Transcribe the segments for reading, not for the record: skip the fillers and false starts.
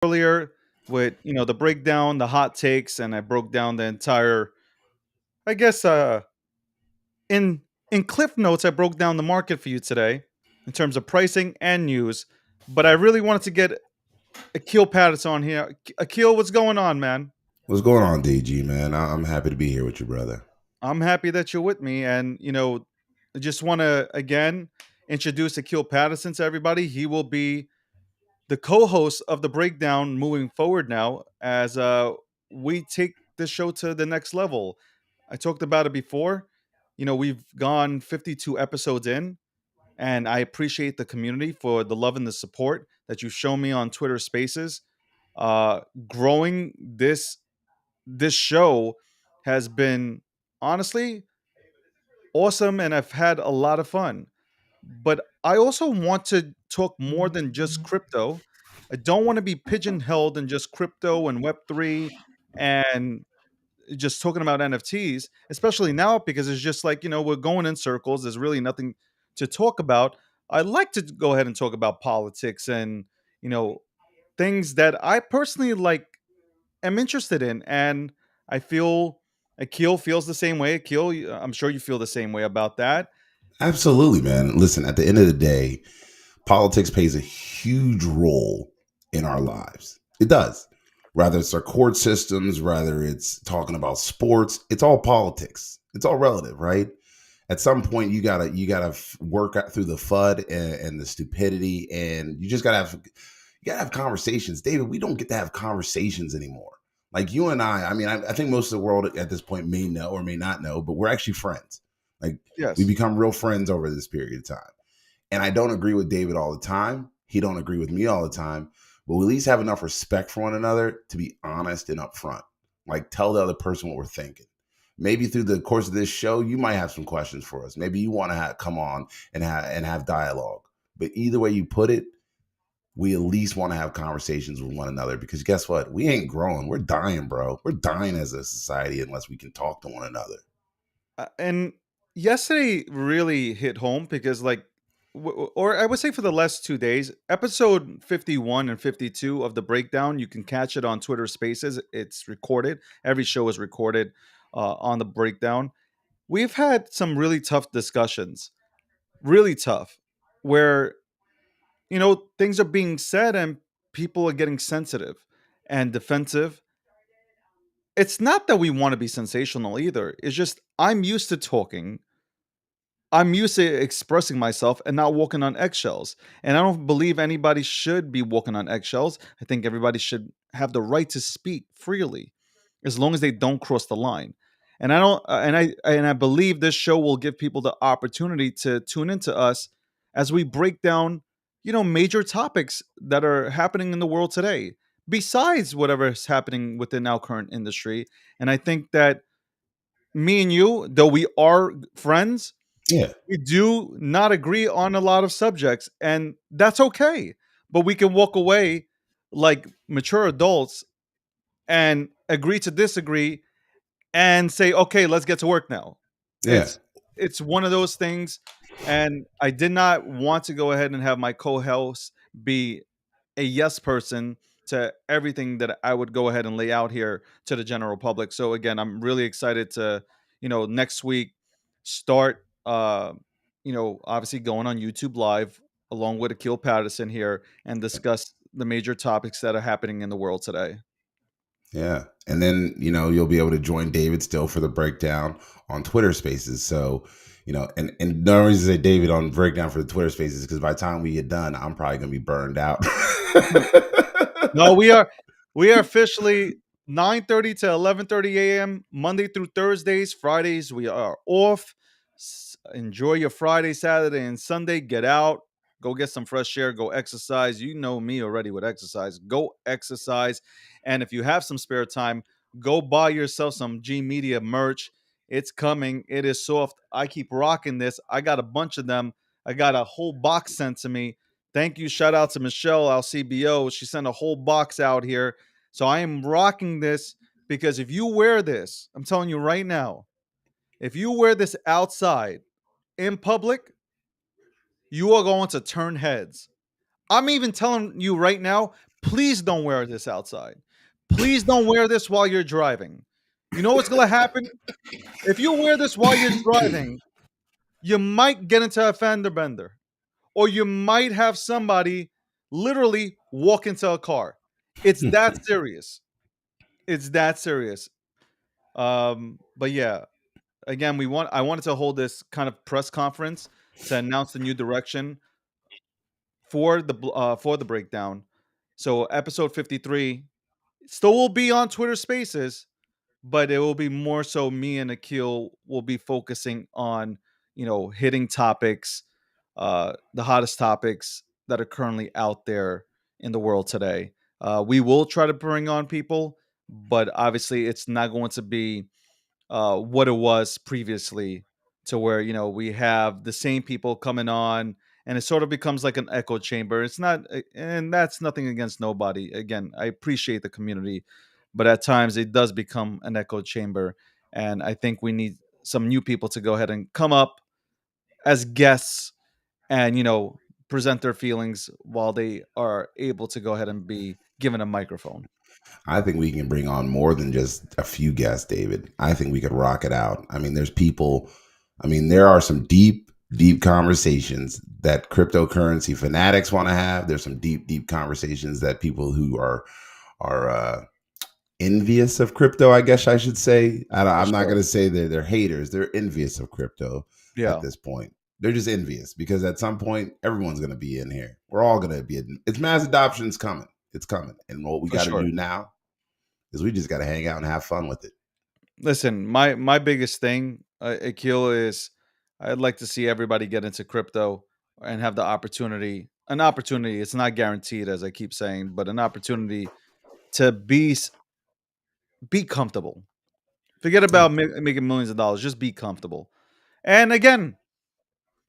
earlier with the breakdown, the hot takes, and I broke down the entire. I guess in Cliff Notes, I broke down the market for you today in terms of pricing and news. But I really wanted to get Akil Patterson on here. Akil, what's going on, man? What's going on, DG, man? I'm happy to be here with you, brother. I'm happy that you're with me, and I just want to again introduce Akil Patterson to everybody. He will be the co-host of the breakdown moving forward now as we take this show to the next level. I talked about it before. We've gone 52 episodes in, and I appreciate the community for the love and the support that you've shown me on Twitter Spaces. Growing this show has been honestly awesome, and I've had a lot of fun. But I also want to talk more than just crypto. I don't want to be pigeonholed in just crypto and Web3 and just talking about NFTs, especially now because it's just like, we're going in circles. There's really nothing to talk about. I'd like to go ahead and talk about politics and, you know, things that I personally like am interested in. And I feel Akil feels the same way. Akil, I'm sure you feel the same way about that. Absolutely, man. Listen, at the end of the day, politics plays a huge role in our lives. It does. Rather it's our court systems, rather it's talking about sports, it's all politics. It's all relative, right? At some point, you gotta work out through the FUD and the stupidity, and you gotta have conversations. David, we don't get to have conversations anymore. Like you and I mean, I think most of the world at this point may know or may not know, but we're actually friends. Like we Yes. become real friends over this period of time. And I don't agree with David all the time. He don't agree with me all the time. But we at least have enough respect for one another to be honest and upfront. Like tell the other person what we're thinking. Maybe through the course of this show, you might have some questions for us. Maybe you want to come on and have dialogue. But either way you put it, we at least want to have conversations with one another because guess what? We ain't growing. We're dying, bro. We're dying as a society unless we can talk to one another. And yesterday really hit home because, like, or I would say for the last 2 days, episode 51 and 52 of the breakdown, you can catch it on Twitter Spaces. It's recorded. Every show is recorded on the breakdown. We've had some really tough discussions, really tough, where, things are being said and people are getting sensitive and defensive. It's not that we want to be sensational either. It's just I'm used to talking. I'm used to expressing myself and not walking on eggshells. And I don't believe anybody should be walking on eggshells. I think everybody should have the right to speak freely as long as they don't cross the line. And I don't and I believe this show will give people the opportunity to tune into us as we break down, major topics that are happening in the world today besides whatever is happening within our current industry. And I think that me and you, though we are friends, Yeah. we do not agree on a lot of subjects, and that's okay. But we can walk away like mature adults and agree to disagree and say, okay, let's get to work now. Yeah. It's one of those things, and I did not want to go ahead and have my co-host be a yes person to everything that I would go ahead and lay out here to the general public. So again, I'm really excited to, next week start obviously going on YouTube live along with Akil Patterson here and discuss the major topics that are happening in the world today. Yeah. And then, you'll be able to join David still for the breakdown on Twitter Spaces. So, and the only reason to say David on breakdown for the Twitter Spaces because by the time we get done, I'm probably going to be burned out. No, we are officially 9:30 to 11:30 a.m. Monday through Thursdays. Fridays we are off. Enjoy your Friday, Saturday, and Sunday. Get out, go get some fresh air, go exercise. You know me already with exercise. Go exercise, and if you have some spare time, go buy yourself some G Media merch. It's coming. It is soft. I keep rocking this. I got a bunch of them. I got a whole box sent to me. Thank you. Shout out to Michelle, our CBO. She sent a whole box out here. So I am rocking this because if you wear this, I'm telling you right now, if you wear this outside in public, you are going to turn heads. I'm even telling you right now, please don't wear this outside. Please don't wear this while you're driving. You know what's gonna happen? If you wear this while you're driving, you might get into a fender bender, or you might have somebody literally walk into a car. It's that serious. It's that serious. But yeah, again, I wanted to hold this kind of press conference to announce the new direction for the breakdown. So episode 53 still will be on Twitter Spaces, but it will be more so me and Akil will be focusing on, hitting topics, the hottest topics that are currently out there in the world today. We will try to bring on people, but obviously it's not going to be what it was previously, to where we have the same people coming on and it sort of becomes like an echo chamber. It's not, and that's nothing against nobody. Again, I appreciate the community, but at times it does become an echo chamber, and I think we need some new people to go ahead and come up as guests and present their feelings while they are able to go ahead and be given a microphone. I think we can bring on more than just a few guests, David. I think we could rock it out. I mean, there's people, I mean, there are some deep, deep conversations that cryptocurrency fanatics want to have. There's some deep, deep conversations that people who are envious of crypto, I guess I should say. For I'm not going sure. to say that they're haters. They're envious of crypto at Yeah, this point. They're just envious because at some point, everyone's going to be in here. We're all going to be in. It's mass adoption's coming. It's coming. And what we for got to sure. do now is we just got to hang out and have fun with it. Listen, my biggest thing, Akil, is I'd like to see everybody get into crypto and have the opportunity. An opportunity. It's not guaranteed, as I keep saying, but an opportunity to be comfortable. Forget Yeah. about making millions of dollars. Just be comfortable. And again,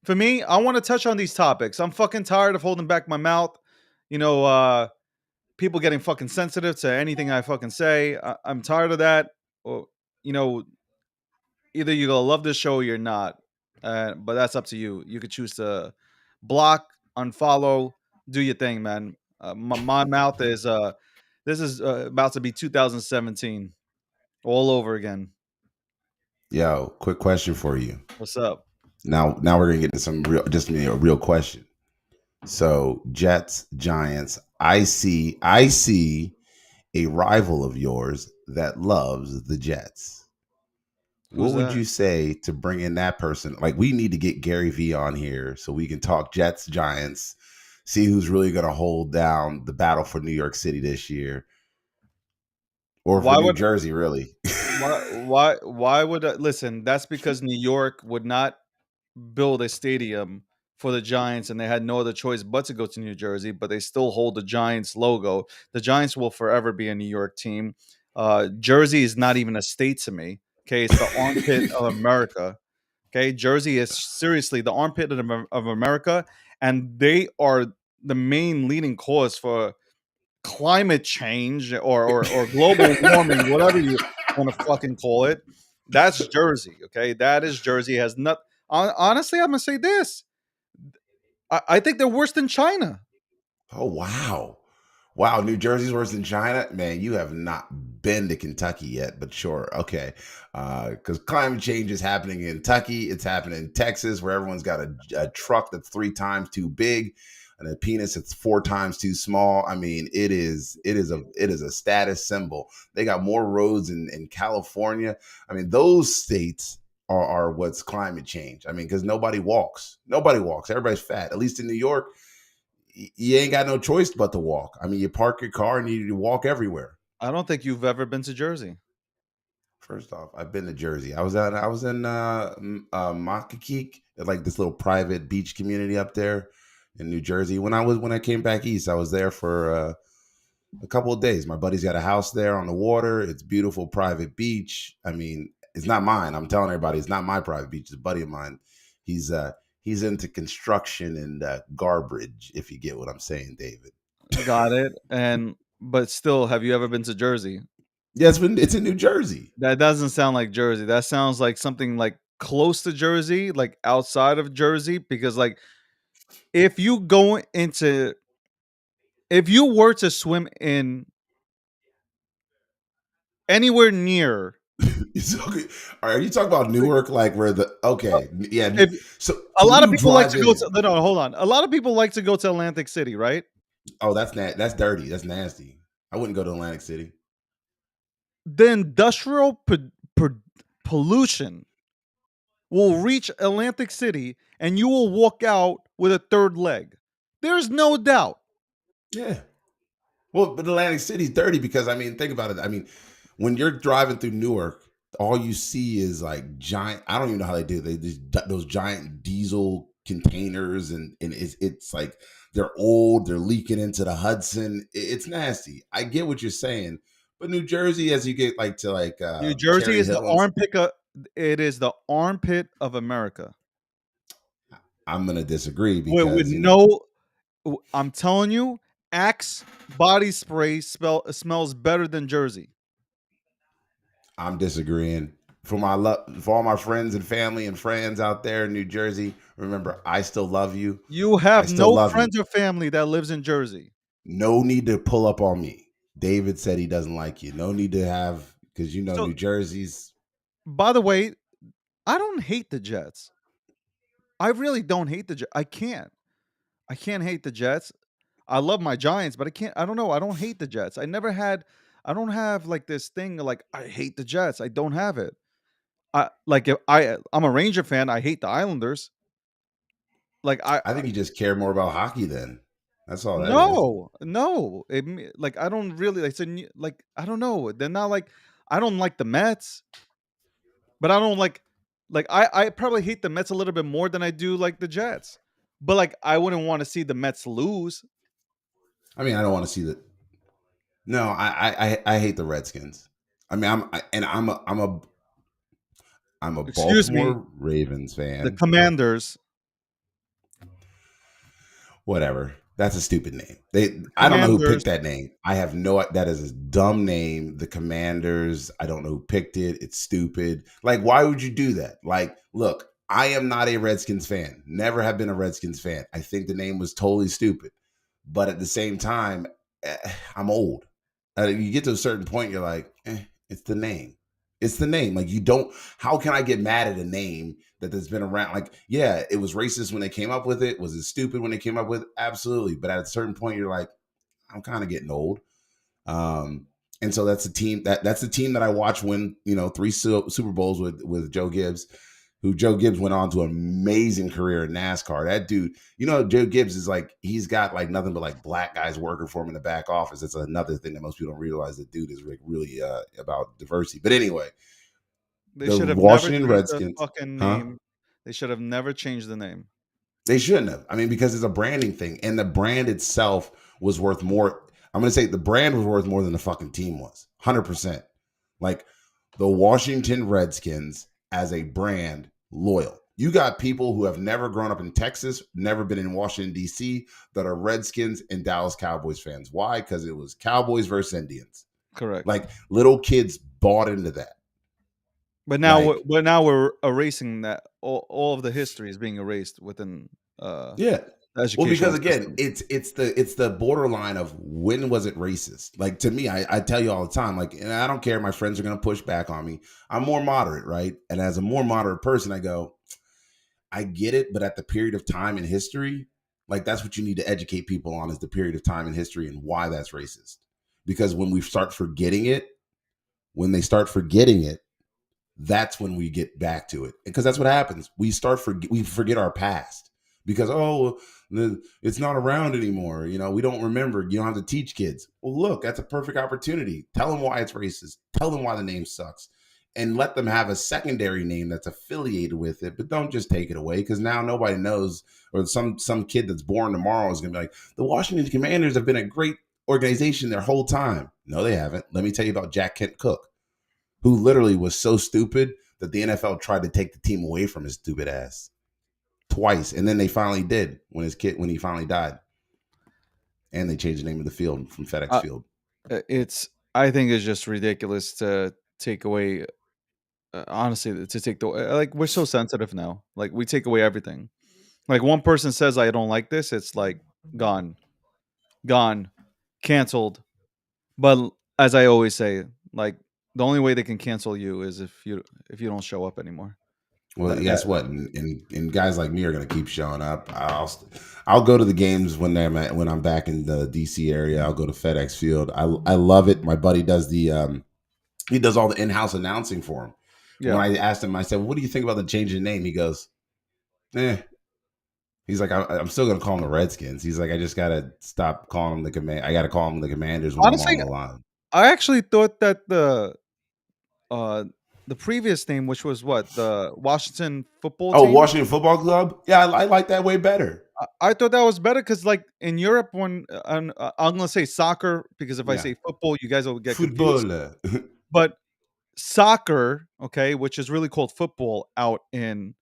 for me, I want to touch on these topics. I'm fucking tired of holding back my mouth. You know, people getting fucking sensitive to anything I fucking say. I'm tired of that. Or, you know, either you're gonna love this show or you're not. But that's up to you. You could choose to block, unfollow, do your thing, man. My mouth is this is about to be 2017 all over again. Yo, quick question for you. What's up? Now we're gonna get into some real, just a real question. So Jets, Giants. I see a rival of yours that loves the Jets. Who's What would that? you say to bring in that person? Like, we need to get Gary Vee on here so we can talk Jets, Giants, see who's really going to hold down the battle for New York City this year, or for Why New would Jersey, really. why would listen? That's because New York would not build a stadium for the Giants, and they had no other choice but to go to New Jersey. But they still hold the Giants logo. The Giants will forever be a New York team. Jersey is not even a state to me. Okay, it's the armpit of America. Okay, Jersey is seriously the armpit of America, and they are the main leading cause for climate change, or global warming, whatever you want to fucking call it. That's Jersey. Okay, that is Jersey. Has not honestly, I'm gonna say this. I think they're worse than China. Oh, wow. Wow, New Jersey's worse than China? Man, you have not been to Kentucky yet, but sure. Okay. Because climate change is happening in Kentucky. It's happening in Texas, where everyone's got a truck that's 3 times too big and a penis that's 4 times too small. I mean, it is a status symbol. They got more roads in California. I mean, those states are what's climate change. I mean, because nobody walks. Nobody walks. Everybody's fat. At least in New York, you ain't got no choice but to walk. I mean, you park your car and you walk everywhere. I don't think you've ever been to Jersey. First off, I've been to Jersey. I was in Makakik, like this little private beach community up there in New Jersey. When I came back east, I was there for a couple of days. My buddy's got a house there on the water. It's beautiful private beach. I mean, it's not mine. I'm telling everybody, it's not my private beach. It's a buddy of mine. He's uh he's into construction and garbage. If you get what I'm saying, David. Got it. And but still, have you ever been to Jersey? Yeah, it's in New Jersey. That doesn't sound like Jersey. That sounds like something like close to Jersey, like outside of Jersey. Because like if you go into If you were to swim in anywhere near, Okay. Are you talking about Newark, like where the okay, yeah. if So a when lot of you people like drive to go in, to, no, hold on. A lot of people like to go to Atlantic City, right? oh, that's dirty. That's nasty. I wouldn't go to Atlantic City. The industrial pollution will reach Atlantic City and you will walk out with a third leg. There's no doubt. Yeah. Well, but Atlantic City's dirty because I mean, think about it. I mean, when you're driving through Newark, all you see is like giant. I don't even know how they do it. They just those giant diesel containers, and it's like they're old. They're leaking into the Hudson. It's nasty. I get what you're saying, but New Jersey, as you get like to like New Jersey Cherry is the Hill, and armpit of, it is the armpit of America. I'm gonna disagree With because no, I'm telling you, Axe body spray smells better than Jersey. I'm disagreeing. For my love, for all my friends and family and friends out there in New Jersey, remember, I still love you. You I have still no love you. friends or family that lives in Jersey. No need to pull up on me. David said he doesn't like you. No need to have because So, New Jersey's. by the way, I don't hate the Jets. I really don't hate the Jets. I can't. I can't hate the Jets. I love my Giants, but I can't. I don't know. I don't hate the Jets. I never had. I don't have like this thing like I hate the Jets. I don't have it. I like if I'm a Ranger fan. I hate the Islanders. Like I think you just care more about hockey then. That's all that is. no, no. Like I don't really like like I don't know. They're not like I don't like the Mets, but I don't like I probably hate the Mets a little bit more than I do like the Jets. But like I wouldn't want to see the Mets lose. I mean, I don't want to see that. No, I hate the Redskins. I mean, I'm a Excuse me, Baltimore Ravens the fan. Commanders. Whatever. That's a stupid name. The I don't know who Commanders. picked that name. I have no that is a dumb name. The Commanders, I don't know who picked it. It's stupid. Like, why would you do that? Like, look, I am not a Redskins fan. Never have been a Redskins fan. I think the name was totally stupid. But at the same time, I'm old. You get to a certain point, you're like, it's the name. It's the name. Like you don't. How can I get mad at a name that has been around? Like, yeah, it was racist when they came up with it. Was it stupid when they came up with it? Absolutely. But at a certain point, you're like, I'm kind of getting old. Um, and so that's the team that's the team that I watch win. Three Super Bowls with Joe Gibbs, who Joe Gibbs went on to an amazing career in NASCAR. That dude, Joe Gibbs is like, he's got like nothing but like black guys working for him in the back office. It's another thing that most people don't realize. The dude is like really about diversity. But anyway, They the should have never Washington changed the Redskins, fucking huh? name. They should have never changed the name. They shouldn't have. I mean, because it's a branding thing, and the brand itself was worth more. I'm going to say the brand was worth more than the fucking team was. 100%. Like the Washington Redskins as a brand, loyal. You got people who have never grown up in Texas, never been in Washington, D.C., that are Redskins and Dallas Cowboys fans. Why? Because it was Cowboys versus Indians. Correct. Like little kids bought into that. Like, But now we're erasing that. All of the history is being erased within yeah. the Well, because educational again, system. it's the borderline of when was it racist? Like to me, I tell you all the time, like, and I don't care. My friends are gonna push back on me. I'm more moderate, right? And as a more moderate person, I go, I get it, but at the period of time in history, like that's what you need to educate people on is the period of time in history and why that's racist. Because when they start forgetting it, that's when we get back to it because that's what happens. We forget our past because it's not around anymore. We don't remember. You don't have to teach kids. Well, look, that's a perfect opportunity. Tell them why it's racist. Tell them why the name sucks, and let them have a secondary name that's affiliated with it. But don't just take it away because now nobody knows, or some kid that's born tomorrow is going to be like, the Washington Commanders have been a great organization their whole time. No, they haven't. Let me tell you about Jack Kent Cooke, who literally was so stupid that the NFL tried to take the team away from his stupid ass twice, and then they finally did when he finally died, and they changed the name of the field from FedEx Uh, Field. it's I think it's just ridiculous to take away. Honestly, to take the like we're so sensitive now. Like we take away everything. Like one person says I don't like this, it's like gone, gone. canceled. But as I always say, like the only way they can cancel you is if you don't show up anymore. Well, That guess what? And guys like me are gonna keep showing up. I'll go to the games when I'm back in the DC area. I'll go to FedEx Field. I love it. My buddy does the he does all the in house announcing for him. When yeah. I asked him, I said, "What do you think about the change in name?" He goes, "Eh." He's like, I'm still gonna call them the Redskins. He's like, I just gotta stop calling them the command. I gotta call them the Commanders when I'm Honestly, on the line. I actually thought that uh the previous name, which was what, the Washington football Oh, team, Washington Football Club. Yeah, I like that way better. I thought that was better because, like, in Europe, when I'm gonna say soccer because if I Yeah, say football, you guys will get confused. football. But soccer, okay, which is really called football out in,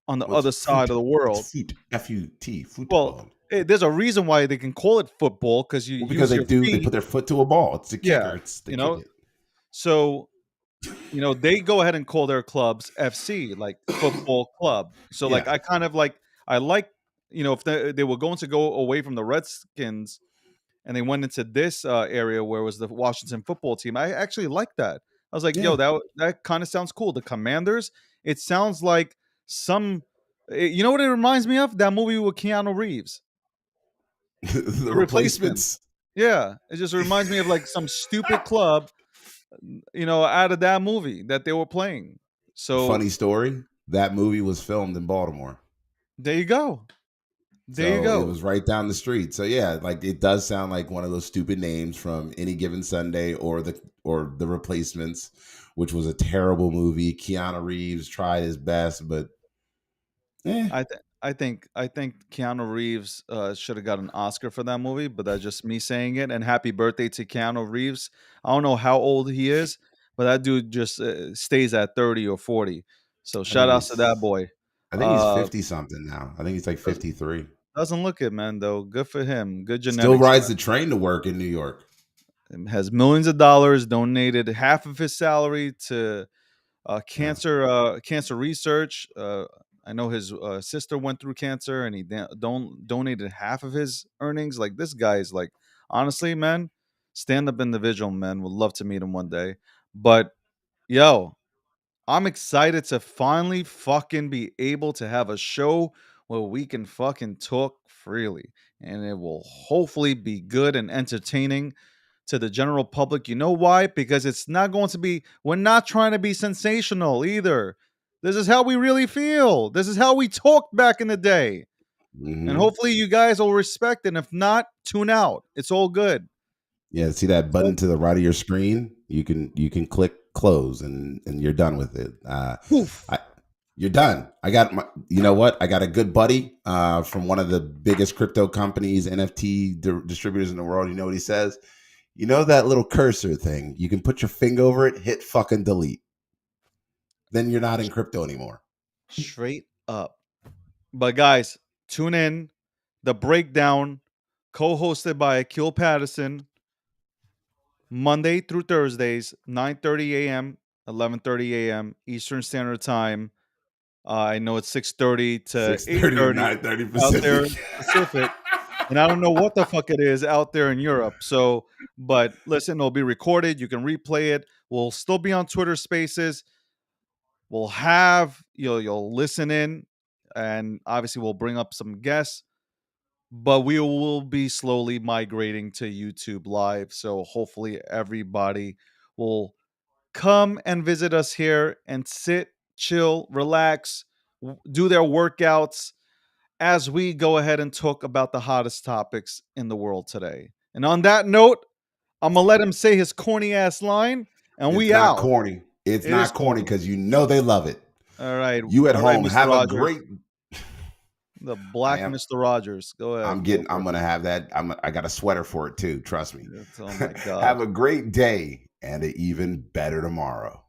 on the What's other side foot? of the It's world. foot. FUT. Well, Football. there's a reason why they can call it football because you Well, because use they your do. They feet. put their foot to a ball. It's the Yeah, kicker. It's the you kick know. it. So they go ahead and call their clubs FC, like football club. So like Yeah. I kind of like I like if they were going to go away from the Redskins and they went into this area where it was the Washington football team. I actually like that. I was like, yo, Yeah. that kind of sounds cool. The Commanders. It sounds like some. You know what it reminds me of? That movie with Keanu Reeves, The The Replacements. replacements. Yeah, it just reminds me of like some stupid club, out of that movie that they were playing. So Funny story. That movie was filmed in Baltimore. there you go. There you So it go. was right down the street. So yeah, like it does sound like one of those stupid names from Any Given Sunday or the Replacements, which was a terrible movie. Keanu Reeves tried his best, but eh. I think Keanu Reeves should have got an Oscar for that movie, but that's just me saying it. And happy birthday to Keanu Reeves. I don't know how old he is, but that dude just stays at 30 or 40. So I shout think outs to that he's boy. I think he's Uh, 50 something now. I think he's like does- 53. doesn't look it, man. Though good for him. Good Still genetics, rides the train to work in New York. man. Has millions of dollars. Donated half of his salary to Yeah. cancer research. I know his sister went through cancer, and he donated half of his earnings. Like this guy is like, honestly, man, stand up individual, man. Would love to meet him one day. But yo, I'm excited to finally fucking be able to have a show where we can fucking talk freely, and it will hopefully be good and entertaining to the general public. You know why? Because it's not going to be, we're not trying to be sensational either. This is how we really feel. This is how we talked back in the day. And Hmm. hopefully you guys will respect it. And if not, tune out. It's all good. Yeah. See that So, button to the right of your screen? You can click close and you're done with it. poof. I You're done. I got my. You know what? I got a good buddy from one of the biggest crypto companies, NFT distributors in the world. You know what he says? You know that little cursor thing? You can put your finger over it, hit fucking delete. Then you're not in crypto anymore. Straight up. But guys, tune in. The breakdown, co-hosted by Akil Patterson, Monday through Thursdays, 9:30 a.m., 11:30 a.m. Eastern Standard Time. I know it's 6:30 to 6:30 or 8:30 9:30 out there Pacific. Pacific, and I don't know what the fuck it is out there in Europe. So, but listen, it'll be recorded. You can replay it. We'll still be on Twitter Spaces. We'll have you'll listen in, and obviously we'll bring up some guests. But we will be slowly migrating to YouTube Live. So hopefully everybody will come and visit us here and sit, chill, relax, do their workouts as we go ahead and talk about the hottest topics in the world today. And on that note, I'm gonna let him say his corny ass line, and It's we not out. corny. It's It is not corny corny. because you know they love it. You at All right, home Mr. have a Rogers, great. the I black am. Mr. Rogers. Go ahead, go I'm for it. gonna have that. I got a sweater for it too. Trust me. Oh my god. Have a great day and an even better tomorrow.